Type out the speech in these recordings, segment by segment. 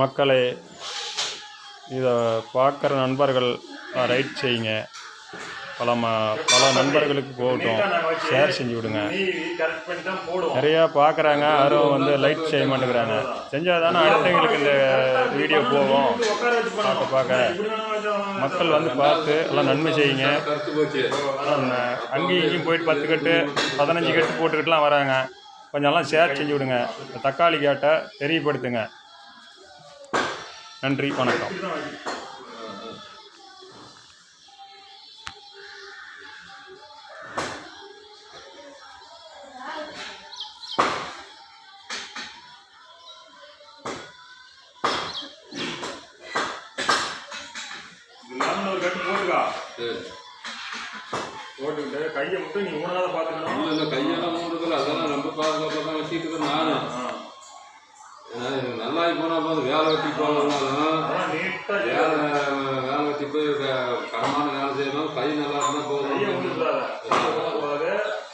மக்களே, இதை பார்க்குற நண்பர்கள் ரைட் செய்யுங்க. பல நண்பர்களுக்கு போகட்டும், ஷேர் செஞ்சு விடுங்க. நிறையா பார்க்குறாங்க, யாரும் லைக் செய்ய மாட்டேங்கிறாங்க. செஞ்சால் தானே அடுத்தவங்களுக்கு இந்த வீடியோ போகும். பார்க்க மக்கள் பார்த்து எல்லாம் நன்மை செய்யுங்க. அங்கேயும் இங்கேயும் போயிட்டு 10 கட்டு 15 கட்டு போட்டுக்கிட்டுலாம் வராங்க. கொஞ்சம் எல்லாம் ஷேர் செஞ்சு விடுங்க. தக்காளி கேட்டை தெரியப்படுத்துங்க. நன்றி, வணக்கம். ஒரு கட்டு போட்டுக்கா, போட்டுக்கிட்டு கையை மட்டும் நீ ஊனாத பார்த்துக்கணும். இல்லை கையெல்லாம் மூடுறதுல அதெல்லாம் ரொம்ப பாதுகாப்பாக தான் வச்சுக்கிட்டு நானும் நல்லா போனால் போதும். வேலை வெட்டி போகணும்னாலும் வேலை வெட்டி போய் கனமான வேலை செய்யணும். கை நல்லா இருந்தால் போதும்.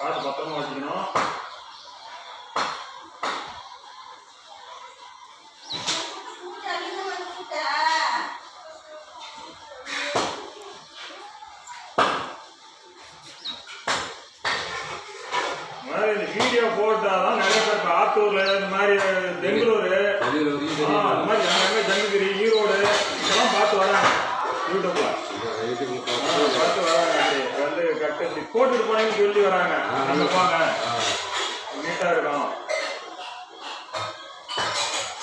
காசு பத்திரமா வச்சுக்கணும். இந்த வீடியோ போட்டாதான் நிறைய பேர் ஆத்தூர்ல இந்த மாதிரி பெங்களூரு இந்த மாதிரி ஜங்ககிரி ஈரோடு இதெல்லாம் பார்த்து வராங்க. யூடியூப்ல பார்த்து வராங்க. கட்டு போட்டுட்டு போனேன்னு சொல்லி வராங்க. அங்கே போங்க, நீட்டா இருக்கும்.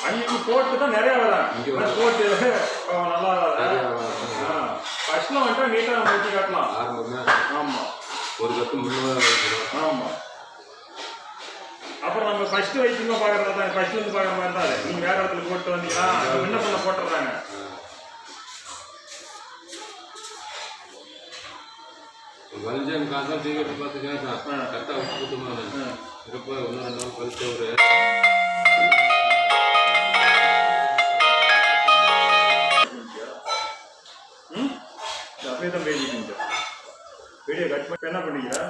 அங்கே போட்டு தான் நிறைய வராங்க. போட்டு நல்லா ஃபர்ஸ்ட்ல வந்துட்டா நீட்டா நம்ம வச்சு காட்டலாம். ஆமா, ஒரு கட்டு. ஆமா, அப்புறம் நம்ம ஃபர்ஸ்ட் வைத்தியமா பார்க்கறதா தான், ஃபர்ஸ்ட்லேருந்து பார்க்குற மாதிரி தான். நீங்கள் வேற இடத்துல போட்டு வந்தீங்கன்னா என்ன பண்ண போட்டுடுறாங்க. வலிஞ்சம் காசா டிக்கெட் பார்த்து கேட்டான். கரெக்டாக கொடுத்துருவாங்க. இப்போ இன்னும் 2 நாள் கழிச்சு ஒரு அப்படியே தான் பேசிக்கிங்க. வீடியோ கட் பண்ணி என்ன பண்ணிக்கிறேன்.